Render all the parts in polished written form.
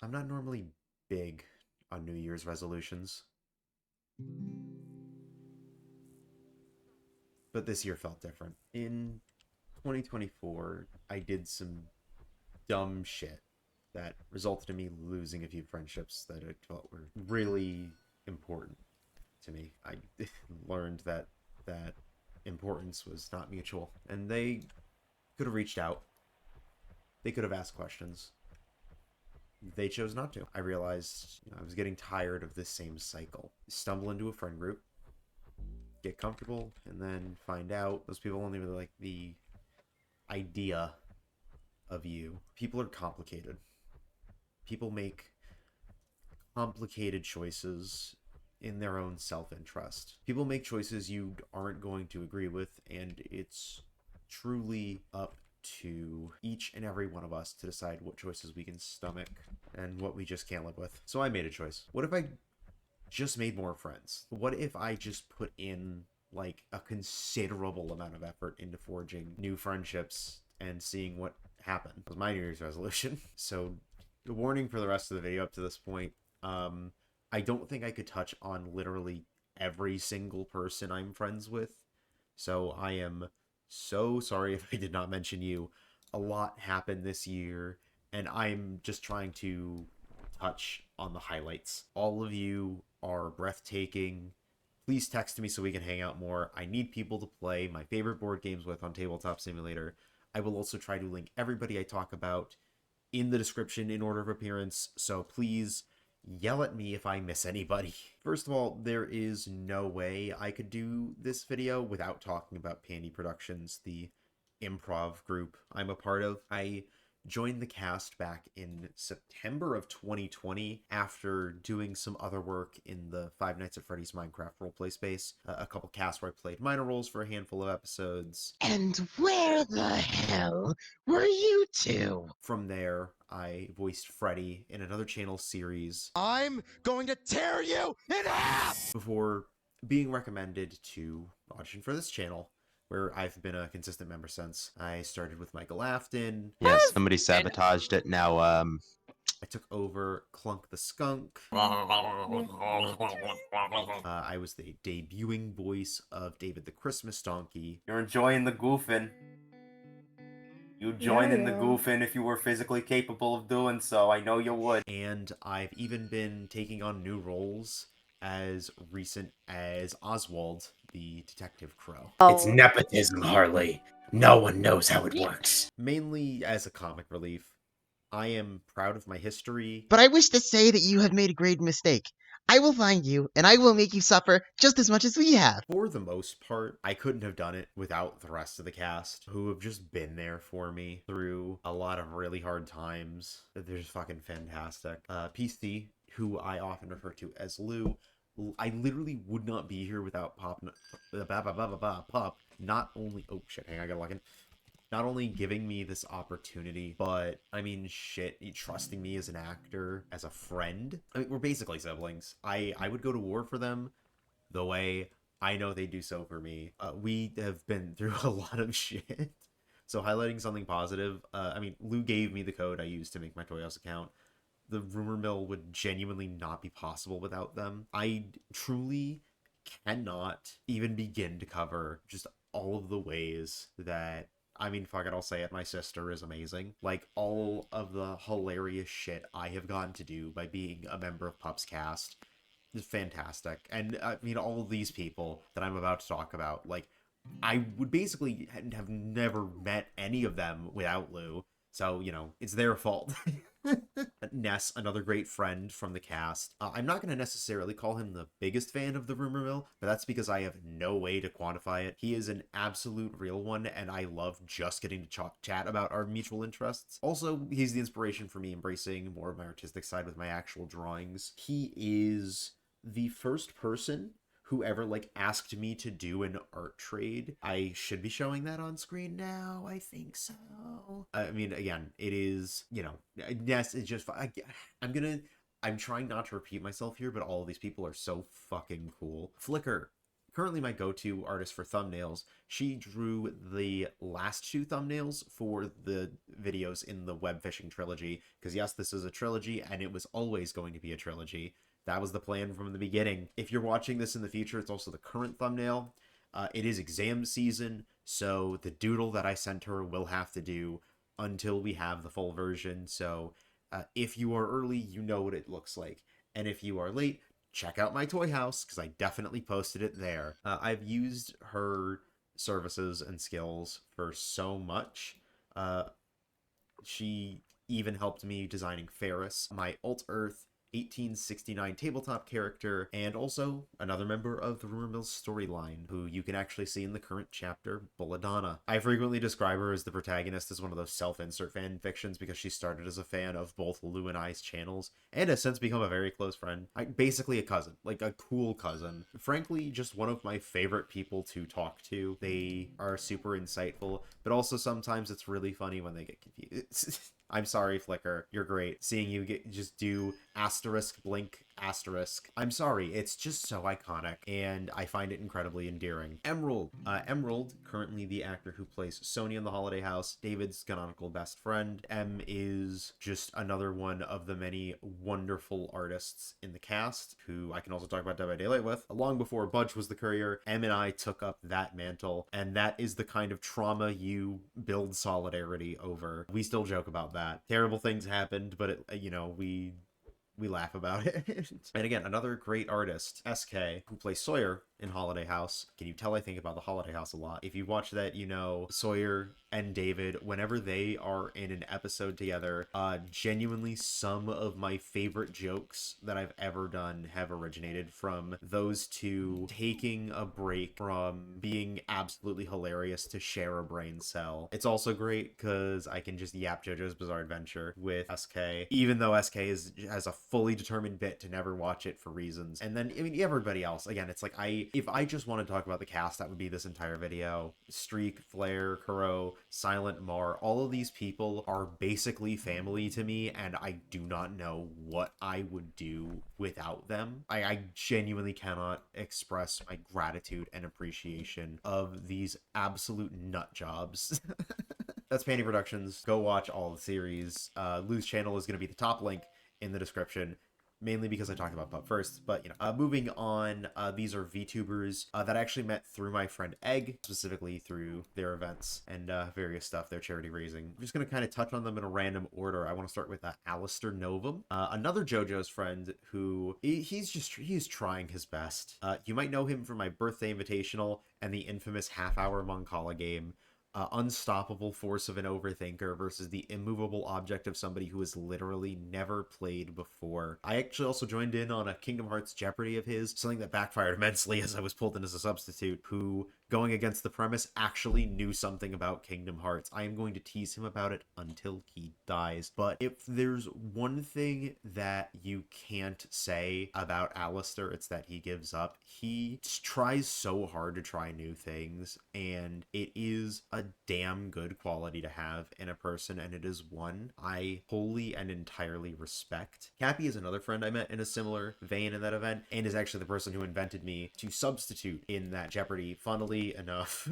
I'm not normally big on New Year's resolutions, but this year felt different. In 2024, I did some dumb shit that resulted in me losing a few friendships that I felt were really important to me. I learned that importance was not mutual, and they could have reached out. They could have asked questions. They chose not to. I realized I was getting tired of this same cycle. Stumble into a friend group, get comfortable, and then find out those people only really like the idea of you. People are complicated. People make complicated choices in their own self-interest. People make choices you aren't going to agree with, and it's truly up to each and every one of us to decide what choices we can stomach and what we just can't live with. So I made a choice. What if I just made more friends? What if I just put in like a considerable amount of effort into forging new friendships and seeing what happened? It was my New Year's resolution. So the warning for the rest of the video up to this point, I don't think I could touch on literally every single person I'm friends with. So I am so sorry if I did not mention you. A lot happened this year, and I'm just trying to touch on the highlights. All of you are breathtaking. Please text me so we can hang out more. I need people to play my favorite board games with on Tabletop Simulator. I will also try to link everybody I talk about in the description in order of appearance, so please yell at me if I miss anybody. First of all, there is no way I could do this video without talking about Pandy Productions, the improv group I'm a part of. I joined the cast back in September of 2020 after doing some other work in the Five Nights at Freddy's Minecraft roleplay space. A couple casts where I played minor roles for a handful of episodes. And where the hell were you two? From there, I voiced Freddy in another channel series I'm going to tear you in half! before being recommended to audition for this channel, where I've been a consistent member since. I started with Michael Afton. Yes, somebody sabotaged it. Now, I took over Clunk the Skunk. I was the debuting voice of David the Christmas Donkey. You're enjoying the goofing. You'd join in the goofing if you were physically capable of doing so. I know you would. And I've even been taking on new roles as recent as Oswald, the Detective Crow. It's nepotism, Harley. No one knows how it works. Mainly as a comic relief. I am proud of my history. But I wish to say that you have made a great mistake. I will find you, and I will make you suffer just as much as we have. For the most part, I couldn't have done it without the rest of the cast, who have just been there for me through a lot of really hard times. They're just fucking fantastic. PC, who I often refer to as Lou, I literally would not be here without Pop. Pop. Not only, oh shit, hang on, I gotta lock in. Not only giving me this opportunity, but I mean, shit, trusting me as an actor, as a friend. I mean, we're basically siblings. I would go to war for them the way I know they do so for me. We have been through a lot of shit. So highlighting something positive, I mean, Lou gave me the code I used to make my Toy House account. The rumor mill would genuinely not be possible without them. I truly cannot even begin to cover just all of the ways that, I mean, fuck it, I'll say it, my sister is amazing. Like, all of the hilarious shit I have gotten to do by being a member of Pup's cast is fantastic. And, I mean, all of these people that I'm about to talk about, like, I would basically have never met any of them without Lou. So, you know, it's their fault. Ness, another great friend from the cast. I'm not going to necessarily call him the biggest fan of the rumor mill, but that's because I have no way to quantify it. He is an absolute real one, and I love just getting to chat about our mutual interests. Also, he's the inspiration for me embracing more of my artistic side with my actual drawings. He is the first person who ever like asked me to do an art trade. I should be showing that on screen now. I think so. I mean, again, it is, you know, yes, it's just, I'm trying not to repeat myself here, but all of these people are so fucking cool. Flickr, currently my go-to artist for thumbnails. She drew the last 2 thumbnails for the videos in the web fishing trilogy, because yes, this is a trilogy and it was always going to be a trilogy. That was the plan from the beginning. If you're watching this in the future, it's also the current thumbnail. It is exam season, so the doodle that I sent her will have to do until we have the full version. So if you are early, you know what it looks like. And if you are late, check out my toy house, because I definitely posted it there. I've used her services and skills for so much. She even helped me designing Ferris, my Alt Earth 1869 tabletop character, and also another member of the Rumor Mills storyline, who you can actually see in the current chapter, Belladonna. I frequently describe her as the protagonist as one of those self-insert fan fictions, because she started as a fan of both Lou and I's channels, and has since become a very close friend. Basically a cousin, like a cool cousin. Frankly, just one of my favorite people to talk to. They are super insightful, but also sometimes it's really funny when they get confused. I'm sorry, Flicker. You're great. Seeing you just do asterisk, blink, asterisk. I'm sorry. It's just so iconic, and I find it incredibly endearing. Emerald. Emerald, currently the actor who plays Sony in The Holiday House, David's canonical best friend. Em is just another one of the many wonderful artists in the cast, who I can also talk about Dead by Daylight with. Long before Budge was the courier, Em and I took up that mantle, and that is the kind of trauma you build solidarity over. We still joke about that. Terrible things happened, but we laugh about it. And again, another great artist, SK, who plays Sawyer in Holiday House. Can you tell I think about the Holiday House a lot? If you watch that, you know Sawyer and David, whenever they are in an episode together, genuinely some of my favorite jokes that I've ever done have originated from those two taking a break from being absolutely hilarious to share a brain cell. It's also great because I can just yap JoJo's Bizarre Adventure with SK, even though SK has a fully determined bit to never watch it for reasons. And then, I mean, everybody else, again, it's like, if I just want to talk about the cast, that would be this entire video. Streak, Flare, Kuro, Silent Mar, all of these people are basically family to me, and I do not know what I would do without them. I genuinely cannot express my gratitude and appreciation of these absolute nut jobs. That's Pandy Productions. Go watch all the series. Lou's channel is going to be the top link in the description, mainly because I talked about Pup first. But, moving on, these are VTubers that I actually met through my friend Egg, specifically through their events and various stuff, their charity raising. I'm just going to kind of touch on them in a random order. I want to start with Alistair Novum, another JoJo's friend who he's trying his best. You might know him from my birthday invitational and the infamous half-hour Moncala game. Unstoppable force of an overthinker versus the immovable object of somebody who has literally never played before. I actually also joined in on a Kingdom Hearts Jeopardy of his, something that backfired immensely as I was pulled in as a substitute, who, going against the premise, actually knew something about Kingdom Hearts. I am going to tease him about it until he dies. But if there's one thing that you can't say about Alistair, it's that he gives up. He tries so hard to try new things, and it is a damn good quality to have in a person, and it is one I wholly and entirely respect. Cappy is another friend I met in a similar vein in that event, and is actually the person who invented me to substitute in that Jeopardy, funnily enough.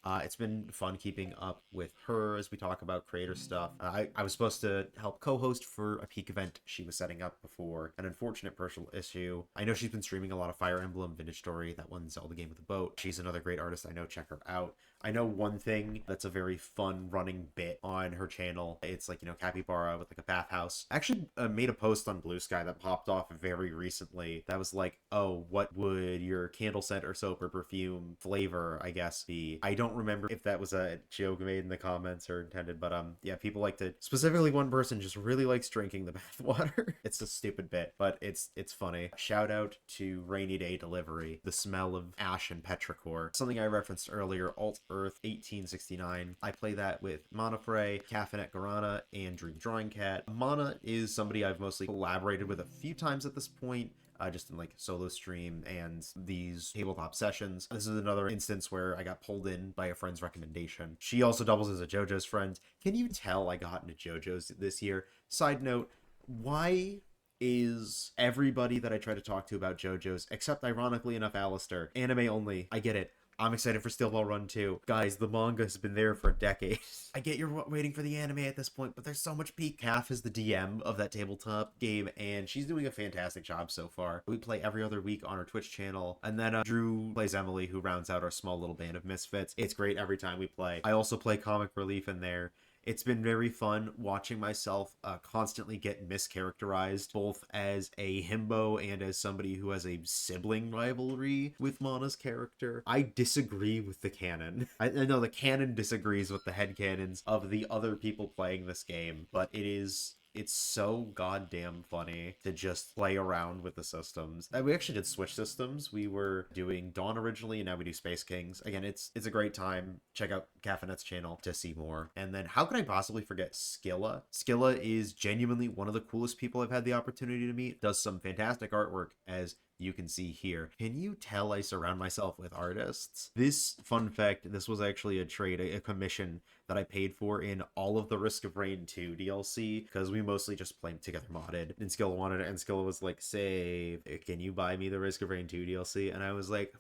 It's been fun keeping up with her as we talk about creator stuff. I was supposed to help co-host for a peak event she was setting up before an unfortunate personal issue. I know she's been streaming a lot of Fire Emblem, Vintage Story, that one Zelda game with a boat. She's another great artist I know, check her out. I know one thing that's a very fun running bit on her channel. It's like, capybara with like a bathhouse. I actually made a post on Blue Sky that popped off very recently that was like, oh, what would your candle scent or soap or perfume flavor, I guess, be? I don't remember if that was a joke made in the comments or intended, but yeah, people like to, specifically one person just really likes drinking the bath water. It's a stupid bit, but it's funny. Shout out to Rainy Day Delivery, the smell of ash and petrichor. Something I referenced earlier, Alt Earth 1869. I play that with Mana Frey, Caffeinet Guarana, and Dream Drawing Cat. Mana is somebody I've mostly collaborated with a few times at this point, just in like solo stream and these tabletop sessions. This is another instance where I got pulled in by a friend's recommendation. She also doubles as a JoJo's friend. Can you tell I got into JoJo's this year? Side note, why is everybody that I try to talk to about JoJo's, except ironically enough, Alistair. Anime only. I get it. I'm excited for Steel Ball Run 2. Guys, the manga has been there for a decade. I get you're waiting for the anime at this point, but there's so much peak. Calf is the DM of that tabletop game, and she's doing a fantastic job so far. We play every other week on our Twitch channel, and then Drew plays Emily, who rounds out our small little band of misfits. It's great every time we play. I also play Comic Relief in there. It's been very fun watching myself constantly get mischaracterized, both as a himbo and as somebody who has a sibling rivalry with Mana's character. I disagree with the canon. I know the canon disagrees with the headcanons of the other people playing this game, but it's so goddamn funny to just play around with the systems. We actually did switch systems. We were doing Dawn originally, and now we do Space Kings. Again, it's a great time. Check out Caffeinet's channel to see more. And then how could I possibly forget Skilla? Skilla is genuinely one of the coolest people I've had the opportunity to meet. Does some fantastic artwork, as you can see here. Can you tell I surround myself with artists? This, fun fact, this was actually a trade, a commission that I paid for in all of the Risk of Rain 2 DLC, because we mostly just played together modded, and Skilla wanted it, and Skilla was like, "Save, can you buy me the Risk of Rain 2 DLC?" And I was like,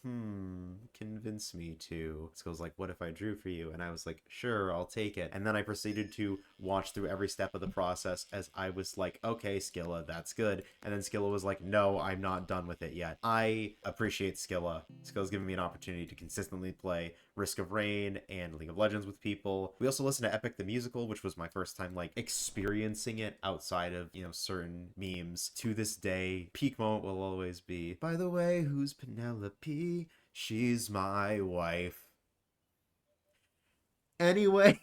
convince me to. Skilla was like, "What if I drew for you?" And I was like, "Sure, I'll take it." And then I proceeded to watch through every step of the process as I was like, "Okay, Skilla, that's good." And then Skilla was like, "No, I'm not done with it yet." I appreciate Skilla. Skilla's given me an opportunity to consistently play Risk of Rain and League of Legends with people. We also listened to Epic the Musical, which was my first time like experiencing it outside of, certain memes. To this day, peak moment will always be, "By the way, who's Penelope? She's my wife." Anyway.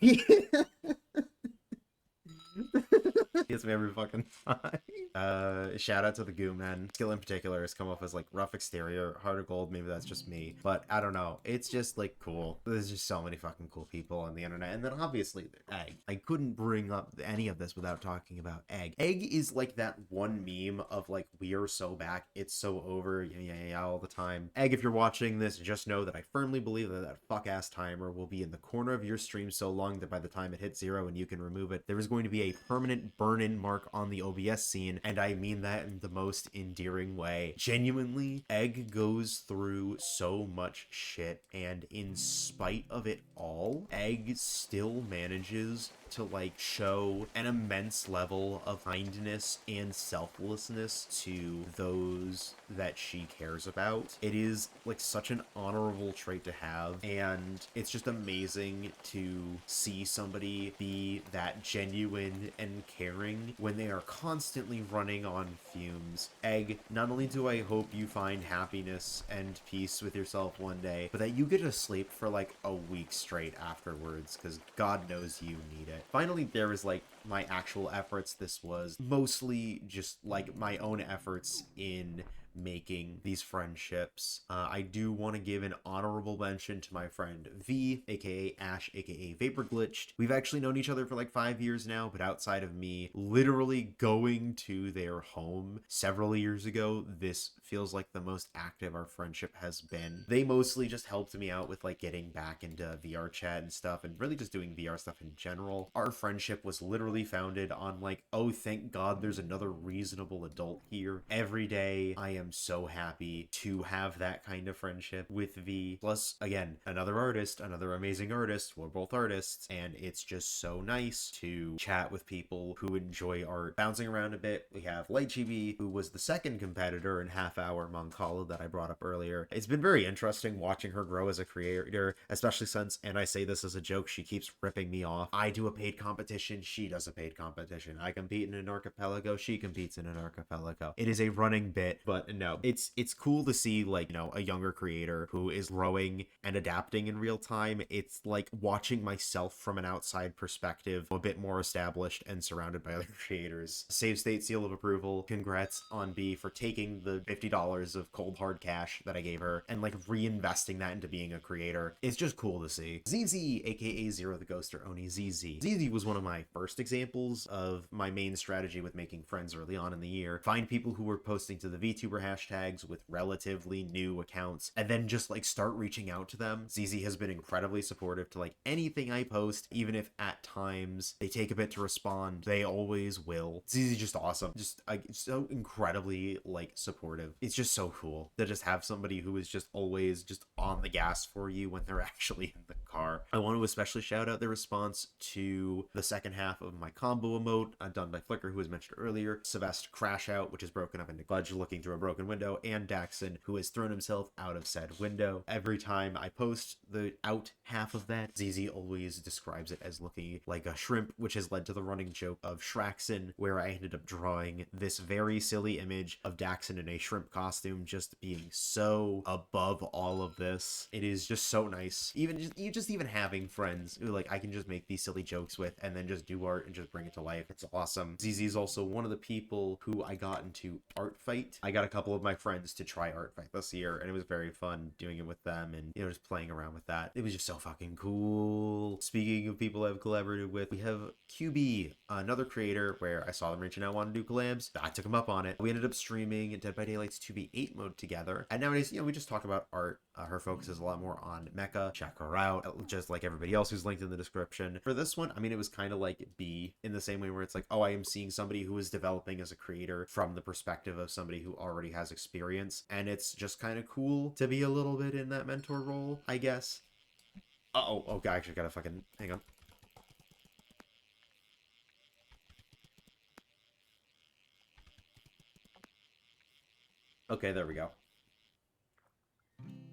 Gets me every fucking time. Shout out to the Goo Man. Skill in particular has come off as like rough exterior, heart of gold. Maybe that's just me, but I don't know. It's just like cool. There's just so many fucking cool people on the internet. And then obviously Egg. I couldn't bring up any of this without talking about Egg. Egg is like that one meme of like, we are so back, it's so over, yeah, all the time. Egg, if you're watching this, just know that I firmly believe that that fuck ass timer will be in the corner of your stream so long that by the time it hits 0 and you can remove it, there is going to be a permanent burn-in mark on the OBS scene, and I mean that in the most endearing way. Genuinely, Egg goes through so much shit, and in spite of it all, Egg still manages to like show an immense level of kindness and selflessness to those that she cares about. It is like such an honorable trait to have, and it's just amazing to see somebody be that genuine and caring when they are constantly running on fumes. Egg, not only do I hope you find happiness and peace with yourself one day, but that you get to sleep for like a week straight afterwards, because God knows you need it. Finally, there is like my actual efforts. This was mostly just like my own efforts in making these friendships. I do want to give an honorable mention to my friend V, aka Ash, aka Vapor Glitched. We've actually known each other for like 5 years now, but outside of me literally going to their home several years ago, this feels like the most active our friendship has been. They mostly just helped me out with like getting back into VR chat and stuff, and really just doing VR stuff in general. Our friendship was literally founded on like, oh, thank God there's another reasonable adult here. Every day I am so happy to have that kind of friendship with V. Plus, again, another artist, another amazing artist. We're both artists, and it's just so nice to chat with people who enjoy art. Bouncing around a bit, we have LightGB, who was the second competitor in Half Hour Moncala that I brought up earlier. It's been very interesting watching her grow as a creator, especially since, and I say this as a joke, she keeps ripping me off. I do a paid competition, she does a paid competition. I compete in an archipelago, she competes in an archipelago. It is a running bit, but no, it's cool to see like, a younger creator who is growing and adapting in real time. It's like watching myself from an outside perspective, a bit more established and surrounded by other creators. Save state seal of approval. Congrats on B for taking the $50 of cold hard cash that I gave her and like reinvesting that into being a creator. It's just cool to see. ZZ, aka Zero the Ghost, or Oni ZZ. ZZ was one of my first examples examples of my main strategy with making friends early on in the year. Find people who were posting to the VTuber hashtags with relatively new accounts, and then just like start reaching out to them. ZZ has been incredibly supportive to like anything I post, even if at times they take a bit to respond. They always will. ZZ just awesome. Just like so incredibly like supportive. It's just so cool to just have somebody who is just always just on the gas for you when they're actually in the car. I want to especially shout out their response to the second half of my combo emote done by Flicker, who was mentioned earlier, Sylvester Crash Out, which is broken up into Gludge looking through a broken window, and Daxon, who has thrown himself out of said window. Every time I post the out half of that, ZZ always describes it as looking like a shrimp, which has led to the running joke of Shraxon, where I ended up drawing this very silly image of Daxon in a shrimp costume, just being so above all of this. It is just so nice. Even having friends who like I can just make these silly jokes with and then just do art and just bring it to life. It's awesome. ZZ is also one of the people who I got into Art Fight. I got a couple of my friends to try Art Fight this year, and it was very fun doing it with them and, you know, just playing around with that. It was just so fucking cool. Speaking of people I've collaborated with, we have QB, another creator where I saw them reaching out, wanting to do collabs. I took them up on it. We ended up streaming Dead by Daylight's 2v8 mode together, and nowadays, you know, we just talk about art. Her focus is a lot more on mecha. Check her out, just like everybody else who's linked in the description. For this one, I mean, it was kind of like B in the same way where it's like, oh, I am seeing somebody who is developing as a creator from the perspective of somebody who already has experience, and it's just kind of cool to be a little bit in that mentor role, I guess. Oh, I actually gotta fucking hang on. Okay, there we go.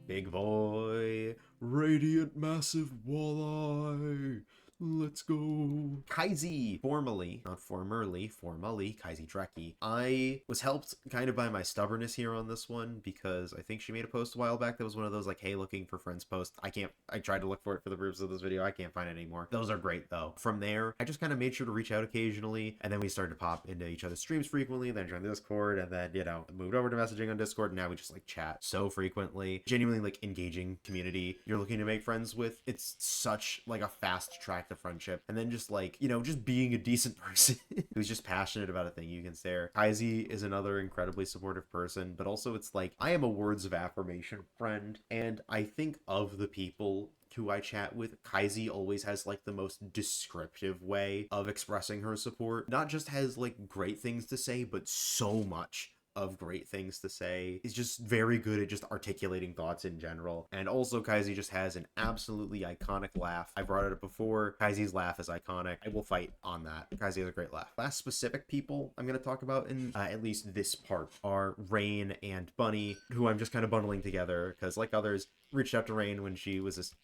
Big boy, radiant massive walleye. Let's go. Kaizi, formally Kaizi Dreki. I was helped kind of by my stubbornness here on this one because I think she made a post a while back that was one of those like, hey, looking for friends posts. I tried to look for it for the purpose of this video. I can't find it anymore. Those are great though. From there, I just kind of made sure to reach out occasionally, and then we started to pop into each other's streams frequently, then joined the Discord, and then, you know, moved over to messaging on Discord, and now we just like chat so frequently. Genuinely like engaging community you're looking to make friends with. It's such like a fast track to friendship, and then just like, you know, just being a decent person who's just passionate about a thing you can say. Kaizi is another incredibly supportive person, but also it's like I am a words of affirmation friend, and I think of the people who I chat with, Kaizi always has like the most descriptive way of expressing her support. Not just has like great things to say, but so much of great things to say. Is just very good at just articulating thoughts in general. And also Kaizi just has an absolutely iconic laugh. I brought it up before. Kaizi's laugh is iconic. I will fight on that. Kaizi has a great laugh. Last specific people I'm going to talk about in at least this part are Rain and Bunny, who I'm just kind of bundling together because like others, reached out to Rain when she was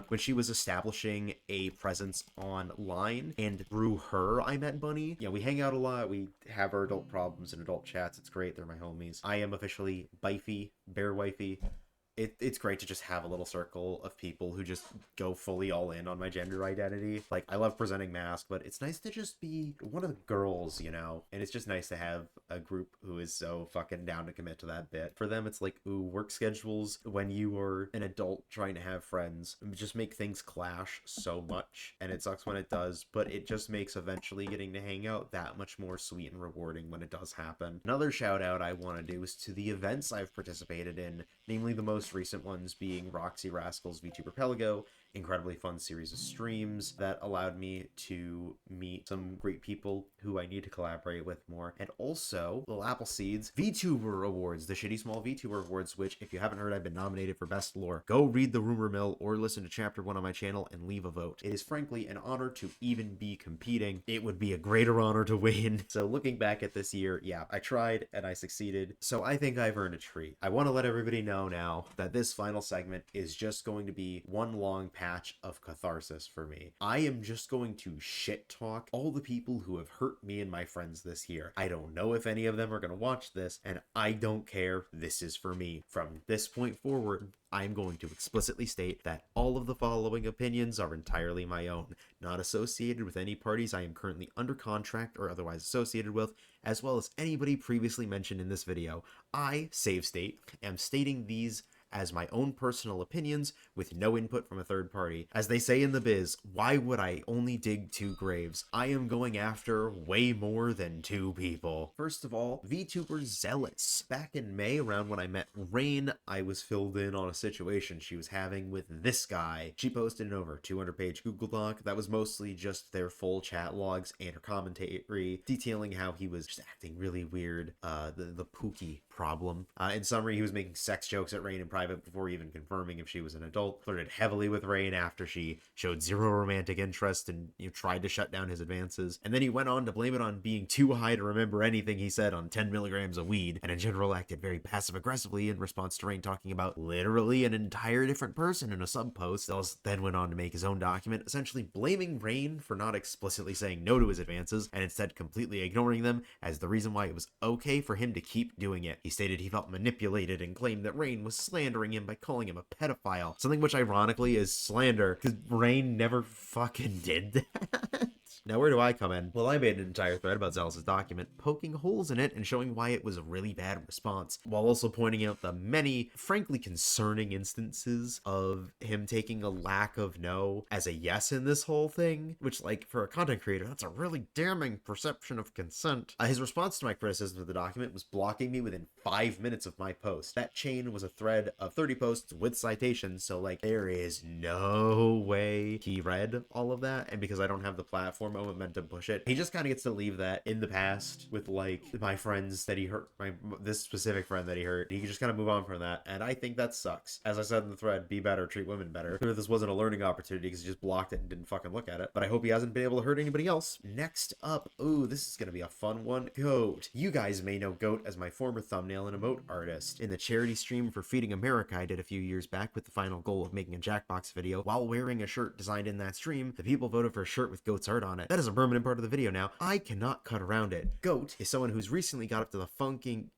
when she was establishing a presence online, and through her I met Bunny. Yeah, we hang out a lot, we have our adult problems and adult chats. It's great, they're my homies. I am officially Bifey, Bear Wifey. It's great to just have a little circle of people who just go fully all in on my gender identity. Like, I love presenting masc, but it's nice to just be one of the girls, you know? And it's just nice to have a group who is so fucking down to commit to that bit. For them, it's like, ooh, work schedules when you are an adult trying to have friends just make things clash so much. And it sucks when it does, but it just makes eventually getting to hang out that much more sweet and rewarding when it does happen. Another shout out I want to do is to the events I've participated in, namely the most recent ones being Roxy Rascal's VTuber Pelago, incredibly fun series of streams that allowed me to meet some great people who I need to collaborate with more, and also Little Appleseed's VTuber Awards, the Shitty Small VTuber Awards, which, if you haven't heard, I've been nominated for Best Lore. Go read the rumor mill or listen to Chapter 1 on my channel and leave a vote. It is frankly an honor to even be competing. It would be a greater honor to win. So looking back at this year, yeah, I tried and I succeeded, so I think I've earned a treat. I want to let everybody know now that this final segment is just going to be one long patch of catharsis for me. I am just going to shit talk all the people who have hurt me and my friends this year. I don't know if any of them are going to watch this, and I don't care. This is for me. From this point forward, I'm going to explicitly state that all of the following opinions are entirely my own, not associated with any parties I am currently under contract or otherwise associated with, as well as anybody previously mentioned in this video. I, save state, am stating these as my own personal opinions with no input from a third party. As they say in the biz, why would I only dig 2 graves? I am going after way more than 2 people. First of all, VTuber Zealous. Back in May, around when I met Rain, I was filled in on a situation she was having with this guy. She posted an over 200-page Google Doc that was mostly just their full chat logs and her commentary detailing how he was just acting really weird, the Pookie problem. In summary, he was making sex jokes at Rain in private before even confirming if she was an adult, flirted heavily with Rain after she showed zero romantic interest and tried to shut down his advances, and then he went on to blame it on being too high to remember anything he said on 10 milligrams of weed, and in general acted very passive-aggressively in response to Rain talking about literally an entire different person in a sub-post. Ellis then went on to make his own document, essentially blaming Rain for not explicitly saying no to his advances, and instead completely ignoring them as the reason why it was okay for him to keep doing it. He stated he felt manipulated and claimed that Rain was slandering him by calling him a pedophile, something which ironically is slander, because Rain never fucking did that. Now, where do I come in? Well, I made an entire thread about Zealous' document, poking holes in it and showing why it was a really bad response, while also pointing out the many, frankly concerning instances of him taking a lack of no as a yes in this whole thing, which, like, for a content creator, that's a really damning perception of consent. His response to my criticism of the document was blocking me within 5 minutes of my post. That chain was a thread of 30 posts with citations, so, like, there is no way he read all of that, and because I don't have the platform moment meant to push it, he just kind of gets to leave that in the past with like my friends that he hurt, this specific friend that he hurt. He can just kind of move on from that, and I think that sucks. As I said in the thread, be better, treat women better. Sure, this wasn't a learning opportunity because he just blocked it and didn't fucking look at it, but I hope he hasn't been able to hurt anybody else. Next up, ooh, this is gonna be a fun one. Goat. You guys may know Goat as my former thumbnail and emote artist. In the charity stream for Feeding America I did a few years back with the final goal of making a Jackbox video while wearing a shirt designed in that stream, the people voted for a shirt with Goat's art on it. That is a permanent part of the video now. I cannot cut around it. Goat is someone who's recently got up to the fucking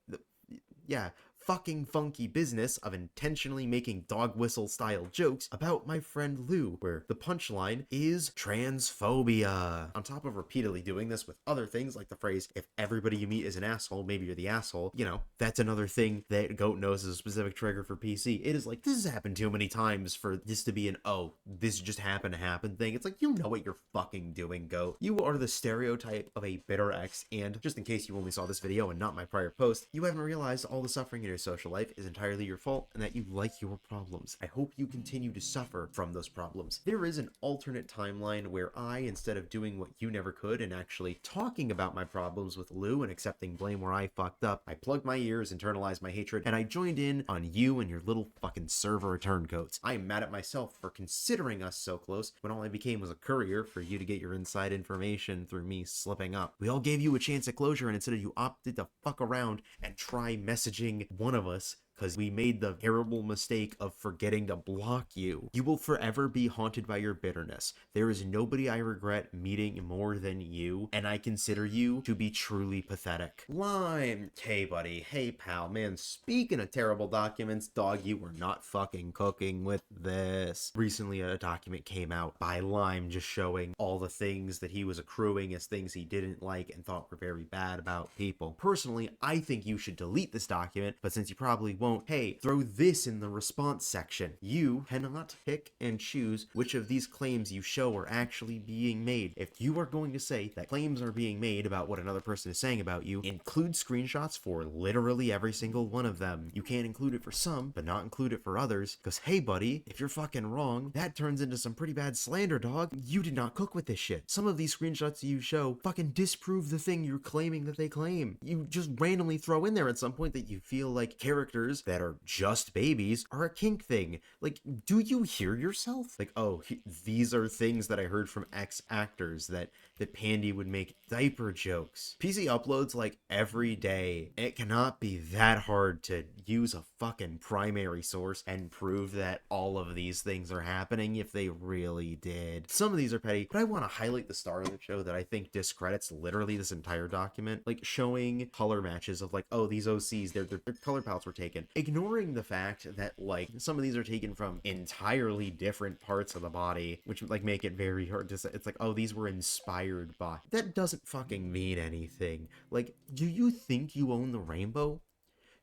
funky business of intentionally making dog whistle style jokes about my friend Lou, where the punchline is transphobia. On top of repeatedly doing this with other things like the phrase, if everybody you meet is an asshole, maybe you're the asshole, that's another thing that Goat knows is a specific trigger for PC. It is like, this has happened too many times for this to be an, oh, this just happened to happen thing. It's like, you know what you're fucking doing, Goat. You are the stereotype of a bitter ex, and just in case you only saw this video and not my prior post, you haven't realized all the suffering in your social life is entirely your fault and that you like your problems. I hope you continue to suffer from those problems. There is an alternate timeline where I, instead of doing what you never could and actually talking about my problems with Lou and accepting blame where I fucked up, I plugged my ears, internalized my hatred, and I joined in on you and your little fucking server turncoats. I am mad at myself for considering us so close when all I became was a courier for you to get your inside information through me slipping up. We all gave you a chance at closure, and instead you opted to fuck around and try messaging one of us because we made the terrible mistake of forgetting to block you. You will forever be haunted by your bitterness. There is nobody I regret meeting more than you, and I consider you to be truly pathetic. Lime. Hey, buddy. Hey, pal. Man, speaking of terrible documents, dog, you were not fucking cooking with this. Recently, a document came out by Lime just showing all the things that he was accruing as things he didn't like and thought were very bad about people. Personally, I think you should delete this document, but since you probably won't, hey, throw this in the response section. You cannot pick and choose which of these claims you show are actually being made. If you are going to say that claims are being made about what another person is saying about you, include screenshots for literally every single one of them. You can't include it for some, but not include it for others, because hey buddy, if you're fucking wrong, that turns into some pretty bad slander, dog. You did not cook with this shit. Some of these screenshots you show fucking disprove the thing you're claiming that they claim. You just randomly throw in there at some point that you feel like characters that are just babies are a kink thing. Like, do you hear yourself? Like, oh, these are things that I heard from ex-actors that Pandy would make diaper jokes. PC uploads like every day. It cannot be that hard to use a fucking primary source and prove that all of these things are happening if they really did. Some of these are petty, but I want to highlight the star of the show that I think discredits literally this entire document, like showing color matches of like, oh, these OCs, their color palettes were taken. Ignoring the fact that like some of these are taken from entirely different parts of the body, which like make it very hard to say. It's like, oh, these were inspired by. That doesn't fucking mean anything. Like, do you think you own the rainbow?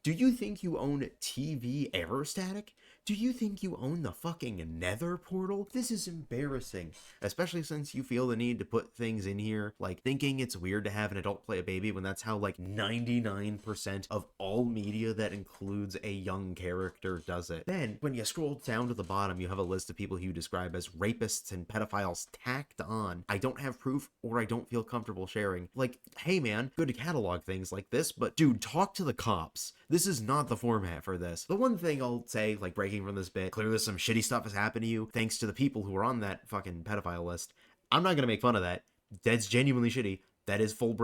Do you think you own TV aerostatic? Do you think you own the fucking nether portal? This is embarrassing, especially since you feel the need to put things in here, like thinking it's weird to have an adult play a baby when that's how like 99% of all media that includes a young character does it. Then, when you scroll down to the bottom, you have a list of people who you describe as rapists and pedophiles tacked on. I don't have proof or I don't feel comfortable sharing. Like, hey man, good to catalog things like this, but dude, talk to the cops. This is not the format for this. The one thing I'll say, like breaking from this bit, clearly some shitty stuff has happened to you thanks to the people who are on that fucking pedophile list. I'm not gonna make fun of that. That's genuinely shitty. That is full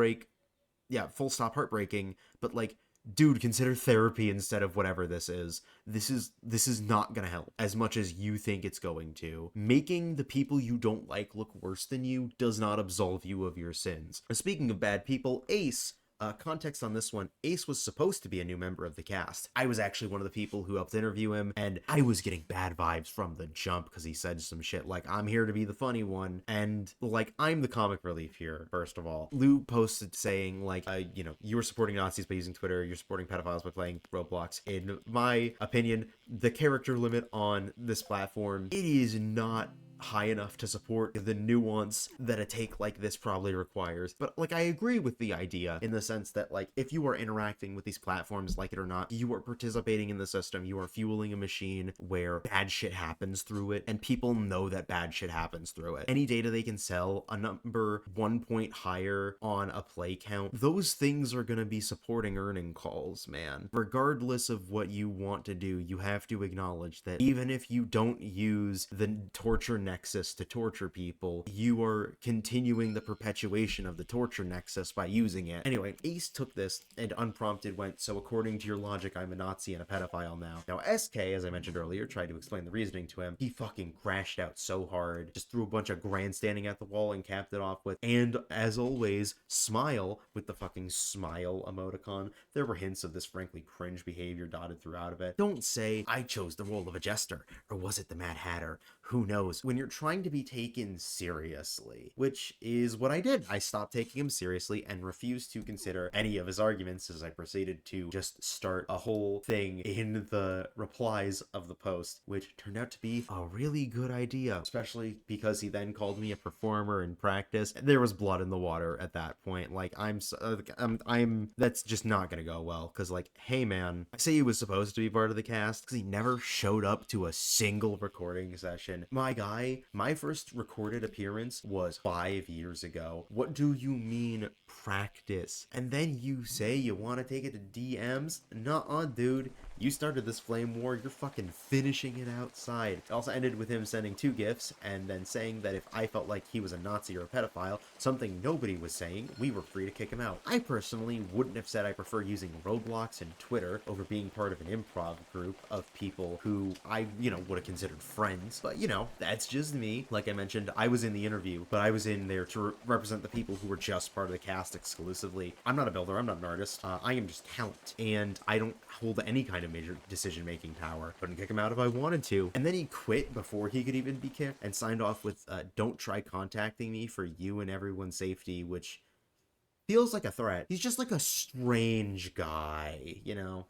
stop heartbreaking, but like, dude, consider therapy instead of whatever this is. This is not gonna help as much as you think it's going to. Making the people you don't like look worse than you does not absolve you of your sins. Speaking of bad people, Ace, context on this one, Ace was supposed to be a new member of the cast. I was actually one of the people who helped interview him, and I was getting bad vibes from the jump because he said some shit like, I'm here to be the funny one, and like, I'm the comic relief here, first of all. Lou posted saying like, you were supporting Nazis by using Twitter, you're supporting pedophiles by playing Roblox. In my opinion, the character limit on this platform, it is not high enough to support the nuance that a take like this probably requires. But like, I agree with the idea in the sense that like, if you are interacting with these platforms, like it or not, you are participating in the system, you are fueling a machine where bad shit happens through it, and people know that bad shit happens through it. Any data they can sell, a number 1 point higher on a play count, those things are gonna be supporting earning calls, man. Regardless of what you want to do, you have to acknowledge that even if you don't use the torture nexus to torture people, you are continuing the perpetuation of the torture nexus by using it. Anyway, Ace took this and unprompted went, so according to your logic, I'm a Nazi and a pedophile now. Now, SK, as I mentioned earlier, tried to explain the reasoning to him. He fucking crashed out so hard, just threw a bunch of grandstanding at the wall and capped it off with, and as always, smile, with the fucking smile emoticon. There were hints of this frankly cringe behavior dotted throughout of it. Don't say, I chose the role of a jester, or was it the Mad Hatter? Who knows? When you're trying to be taken seriously, which is what I did. I stopped taking him seriously and refused to consider any of his arguments as I proceeded to just start a whole thing in the replies of the post, which turned out to be a really good idea, especially because he then called me a performer in practice. There was blood in the water at that point. Like, that's just not gonna go well, because like, hey man, I say he was supposed to be part of the cast because he never showed up to a single recording session. My guy, my first recorded appearance was 5 years ago. What do you mean practice? And then you say you want to take it to DMs? Nuh-uh, dude. You started this flame war, you're fucking finishing it outside. It also ended with him sending 2 gifts and then saying that if I felt like he was a Nazi or a pedophile, something nobody was saying, we were free to kick him out. I personally wouldn't have said I prefer using Roblox and Twitter over being part of an improv group of people who I, would have considered friends. But, that's just me. Like I mentioned, I was in the interview, but I was in there to represent the people who were just part of the cast exclusively. I'm not a builder, I'm not an artist. I am just talent, and I don't hold any kind of major decision-making power. Couldn't kick him out if I wanted to. And then he quit before he could even be kicked and signed off with, don't try contacting me for you and everyone's safety, which feels like a threat. He's just like a strange guy,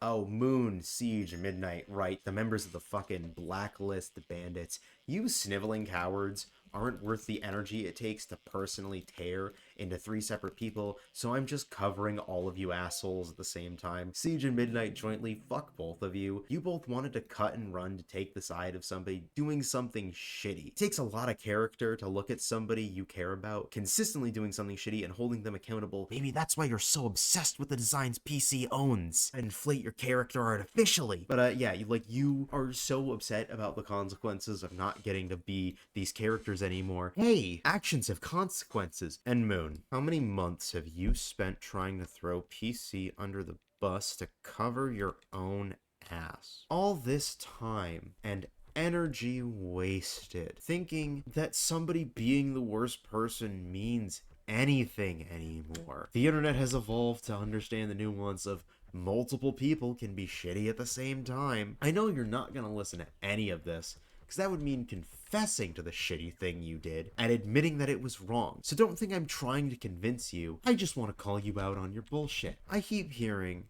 Oh, Moon, Siege, Midnight, right, the members of the fucking Blacklist Bandits. You sniveling cowards aren't worth the energy it takes to personally tear into 3 separate people, so I'm just covering all of you assholes at the same time. Siege and Midnight jointly, fuck both of you. You both wanted to cut and run to take the side of somebody doing something shitty. It takes a lot of character to look at somebody you care about consistently doing something shitty and holding them accountable. Maybe that's why you're so obsessed with the designs PC owns. Inflate your character artificially. But yeah, you are so upset about the consequences of not getting to be these characters anymore. Hey, actions have consequences. And Moon, how many months have you spent trying to throw PC under the bus to cover your own ass? All this time and energy wasted thinking that somebody being the worst person means anything anymore. The internet has evolved to understand the nuance of multiple people can be shitty at the same time. I know you're not gonna listen to any of this, because that would mean confessing to the shitty thing you did and admitting that it was wrong. So don't think I'm trying to convince you. I just want to call you out on your bullshit. I keep hearing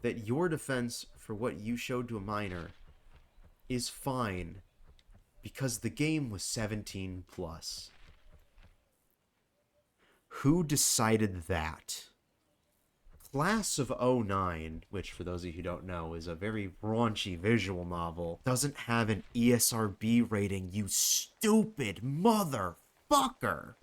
that your defense for what you showed to a minor is fine because the game was 17 plus. Who decided that? Class of '09, which for those of you who don't know is a very raunchy visual novel, doesn't have an ESRB rating, you stupid motherfucker!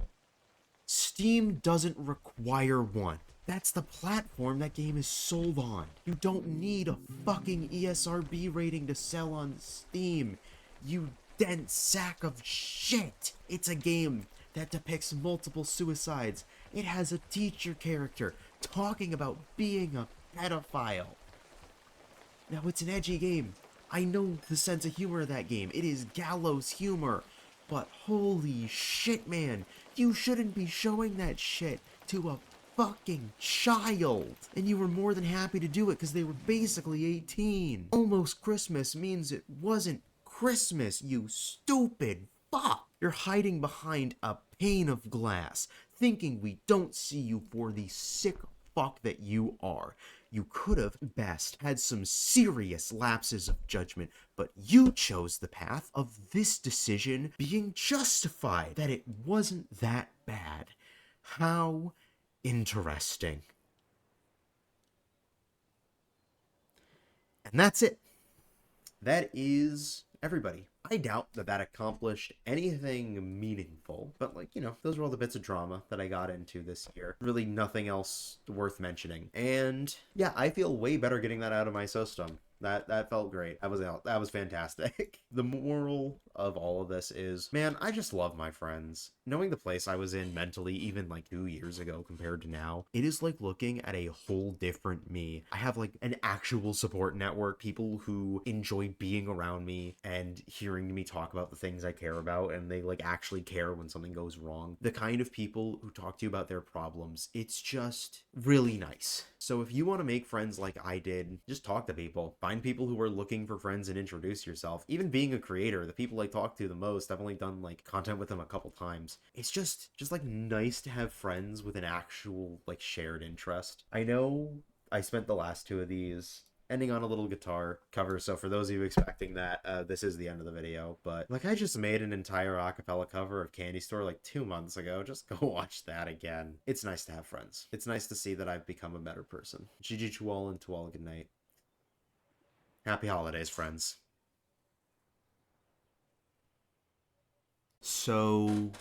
Steam doesn't require one. That's the platform that game is sold on. You don't need a fucking ESRB rating to sell on Steam, you dense sack of shit! It's a game that depicts multiple suicides. It has a teacher character talking about being a pedophile. Now, it's an edgy game. I know the sense of humor of that game. It is gallows humor. But holy shit, man. You shouldn't be showing that shit to a fucking child. And you were more than happy to do it because they were basically 18. Almost Christmas means it wasn't Christmas, you stupid fuck. You're hiding behind a pane of glass, thinking we don't see you for the sick fuck that you are. You could have, best, had some serious lapses of judgment, but you chose the path of this decision being justified, that it wasn't that bad. How interesting. And that's it. That is everybody. I doubt that that accomplished anything meaningful, but like, you know, those were all the bits of drama that I got into this year. Really nothing else worth mentioning. And yeah, I feel way better getting that out of my system. That felt great. That was fantastic. The moral of all of this is, man, I just love my friends. Knowing the place I was in mentally even like 2 years ago compared to now, it is like looking at a whole different me. I have like an actual support network, people who enjoy being around me and hearing me talk about the things I care about, and they like actually care when something goes wrong. The kind of people who talk to you about their problems. It's just really nice. So if you want to make friends like I did, just talk to people. Find people who are looking for friends and introduce yourself. Even being a creator, the people I talk to the most, I've only done like content with them a couple times. It's just like nice to have friends with an actual like shared interest. I know I spent the last 2 of these ending on a little guitar cover, so for those of you expecting that, this is the end of the video, but like I just made an entire acapella cover of Candy Store like 2 months ago. Just go watch that again. It's nice to have friends. It's nice to see that I've become a better person. GG to all, and to all good night. Happy holidays, friends. So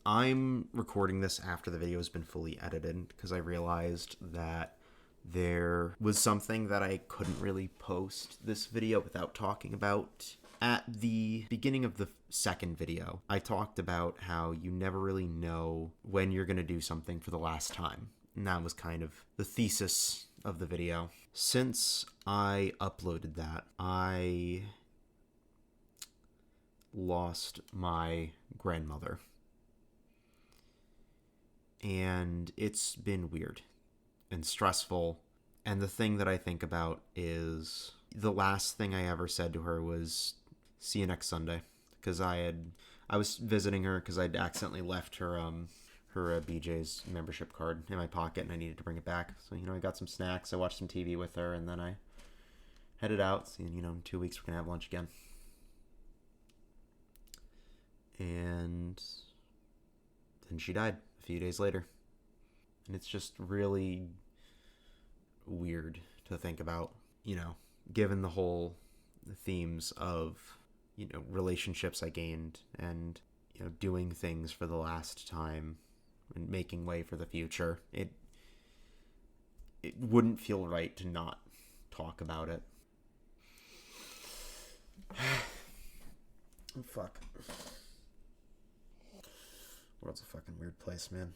I'm recording this after the video has been fully edited because I realized that there was something that I couldn't really post this video without talking about. At the beginning of the second video, I talked about how you never really know when you're going to do something for the last time. And that was kind of the thesis of the video. Since I uploaded that, I lost my grandmother. And it's been weird and stressful, and the thing that I think about is the last thing I ever said to her was see you next Sunday, because I was visiting her because I'd accidentally left her BJ's membership card in my pocket and I needed to bring it back. So, you know, I got some snacks, I watched some TV with her, and then I headed out, and, you know, in 2 weeks we're gonna have lunch again. And then she died a few days later. And it's just really weird to think about, you know, given the whole themes of, you know, relationships I gained and, you know, doing things for the last time and making way for the future. It wouldn't feel right to not talk about it. Oh, fuck. World's a fucking weird place, man.